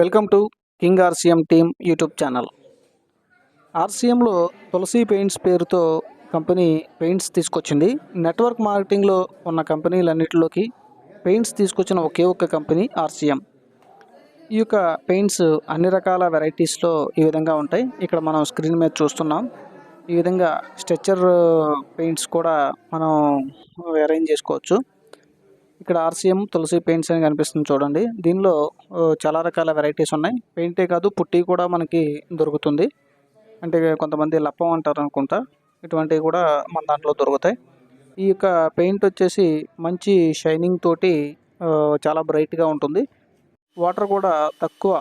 Welcome to king RCM team YouTube channel. ఆర్సీఎంలో Tulsi paints పేరుతో company paints తీసుకొచ్చింది. Network మార్కెటింగ్లో ఉన్న కంపెనీలన్నిటిలోకి పెయింట్స్ తీసుకొచ్చిన ఒకే ఒక్క కంపెనీ ఆర్సీఎం. ఈ యొక్క పెయింట్స్ అన్ని రకాల వెరైటీస్లో ఈ విధంగా ఉంటాయి. ఇక్కడ మనం స్క్రీన్ మీద చూస్తున్నాం. ఈ విధంగా స్ట్రెచ్చర్ పెయింట్స్ కూడా మనం అరేంజ్ చేసుకోవచ్చు. ఇక్కడ ఆర్సీఎం తులసి పెయింట్స్ అని కనిపిస్తుంది చూడండి. దీనిలో చాలా రకాల వెరైటీస్ ఉన్నాయి. పెయింటే కాదు, పుట్టి కూడా మనకి దొరుకుతుంది. అంటే కొంతమంది లప్పం అంటారు అనుకుంటా, ఇటువంటివి కూడా మన దాంట్లో దొరుకుతాయి. ఈ యొక్క పెయింట్ వచ్చేసి మంచి షైనింగ్ తోటి చాలా బ్రైట్గా ఉంటుంది. వాటర్ కూడా తక్కువ,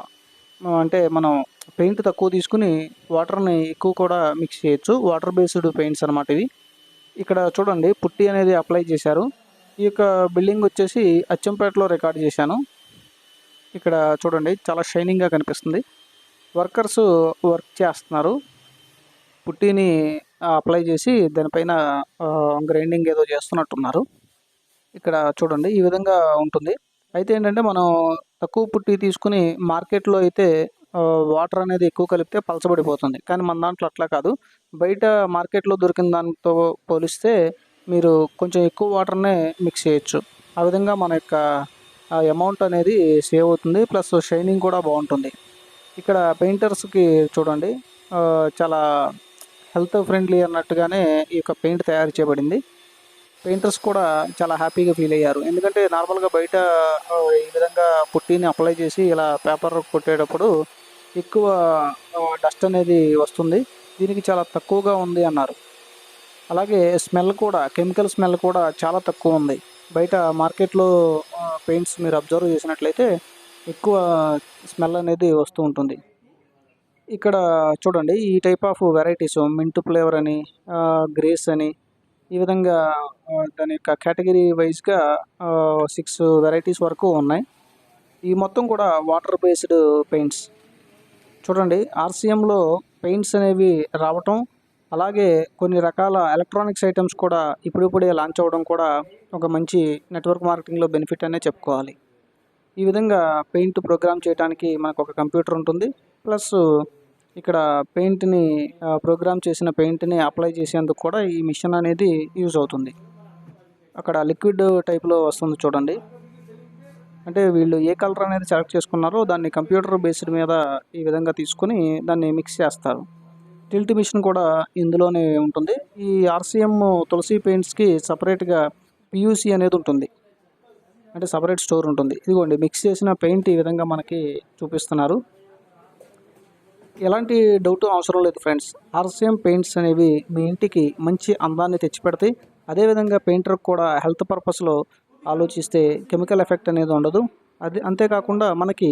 అంటే మనం పెయింట్ తక్కువ తీసుకుని వాటర్ని ఎక్కువ కూడా మిక్స్ చేయొచ్చు. వాటర్ బేస్డ్ పెయింట్స్ అన్నమాట ఇవి. ఇక్కడ చూడండి, పుట్టి అనేది అప్లై చేశారు. ఈ యొక్క బిల్డింగ్ వచ్చేసి అచ్చంపేటలో రికార్డ్ చేశాను. ఇక్కడ చూడండి, చాలా షైనింగ్గా కనిపిస్తుంది. వర్కర్స్ వర్క్ చేస్తున్నారు. పుట్టిని అప్లై చేసి దానిపైన గ్రైండింగ్ ఏదో చేస్తున్నట్టున్నారు. ఇక్కడ చూడండి, ఈ విధంగా ఉంటుంది. అయితే ఏంటంటే, మనం తక్కువ పుట్టి తీసుకుని మార్కెట్లో అయితే వాటర్ అనేది ఎక్కువ కలిపితే పలచబడిపోతుంది. కానీ మన దాంట్లో అట్లా కాదు. బయట మార్కెట్లో దొరికిన దాంతో పోలిస్తే మీరు కొంచెం ఎక్కువ వాటర్నే మిక్స్ చేయొచ్చు. ఆ విధంగా మన యొక్క అమౌంట్ అనేది సేవ్ అవుతుంది. ప్లస్ షైనింగ్ కూడా బాగుంటుంది. ఇక్కడ పెయింటర్స్కి చూడండి, చాలా హెల్త్ ఫ్రెండ్లీ అన్నట్టుగానే ఈ యొక్క పెయింట్ తయారు చేయబడింది. పెయింటర్స్ కూడా చాలా హ్యాపీగా ఫీల్ అయ్యారు. ఎందుకంటే నార్మల్గా బయట ఈ విధంగా పుట్టిని అప్లై చేసి ఇలా పేపర్ కొట్టేటప్పుడు ఎక్కువ డస్ట్ అనేది వస్తుంది. దీనికి చాలా తక్కువగా ఉంది అన్నారు. అలాగే స్మెల్ కూడా, కెమికల్ స్మెల్ కూడా చాలా తక్కువ ఉంది. బయట మార్కెట్లో పెయింట్స్ మీరు అబ్జర్వ్ చేసినట్లయితే ఎక్కువ స్మెల్ అనేది వస్తూ ఉంటుంది. ఇక్కడ చూడండి, ఈ type of varieties mint flavour అని, గ్రేస్ అని, ఈ విధంగా దాని యొక్క కేటగిరీ వైజ్గా 6 వెరైటీస్ వరకు ఉన్నాయి. ఈ మొత్తం కూడా వాటర్ బేస్డ్ పెయింట్స్. చూడండి, ఆర్సీఎంలో పెయింట్స్ అనేవి రావటం, అలాగే కొన్ని రకాల ఎలక్ట్రానిక్స్ ఐటమ్స్ కూడా ఇప్పుడిప్పుడే లాంచ్ అవ్వడం కూడా ఒక మంచి నెట్వర్క్ మార్కెటింగ్లో బెనిఫిట్ అనే చెప్పుకోవాలి. ఈ విధంగా పెయింట్ ప్రోగ్రామ్ చేయడానికి మనకు ఒక కంప్యూటర్ ఉంటుంది. ప్లస్ ఇక్కడ పెయింట్ని ప్రోగ్రామ్ చేసిన పెయింట్ని అప్లై చేసేందుకు కూడా ఈ మిషన్ అనేది యూజ్ అవుతుంది. అక్కడ లిక్విడ్ టైప్లో వస్తుంది చూడండి. అంటే వీళ్ళు ఏ కలర్ అనేది సెలెక్ట్ చేసుకున్నారో దాన్ని కంప్యూటర్ బేస్డ్ మీద ఈ విధంగా తీసుకుని దాన్ని మిక్స్ చేస్తారు. టిల్ట్ మిషన్ కూడా ఇందులోనే ఉంటుంది. ఈ ఆర్సీఎం తులసి పెయింట్స్కి సపరేట్గా పియూసి అనేది ఉంటుంది, అంటే సపరేట్ స్టోర్ ఉంటుంది. ఇదిగోండి, మిక్స్ చేసిన పెయింట్ ఈ విధంగా మనకి చూపిస్తున్నారు. ఎలాంటి డౌట్ అవసరం లేదు ఫ్రెండ్స్. ఆర్సీఎం పెయింట్స్ అనేవి మీ ఇంటికి మంచి అందాన్ని తెచ్చిపెడతాయి. అదేవిధంగా పెయింటర్కి కూడా హెల్త్ పర్పస్లో ఆలోచిస్తే కెమికల్ ఎఫెక్ట్ అనేది ఉండదు. అంతేకాకుండా మనకి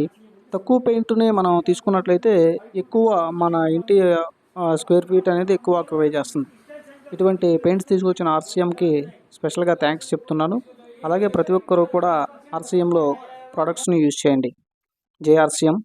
తక్కువ పెయింట్ని మనం తీసుకున్నట్లయితే ఎక్కువ మన ఇంటి స్క్వేర్ ఫీట్ అనేది ఎక్కువ ఆక్యుపై చేస్తుంది. ఇటువంటి పెయింట్స్ తీసుకొచ్చిన ఆర్సీఎంకి స్పెషల్గా థ్యాంక్స్ చెప్తున్నాను. అలాగే ప్రతి ఒక్కరూ కూడా ఆర్సీఎంలో ప్రోడక్ట్స్ని యూజ్ చేయండి. జై ఆర్సీఎం.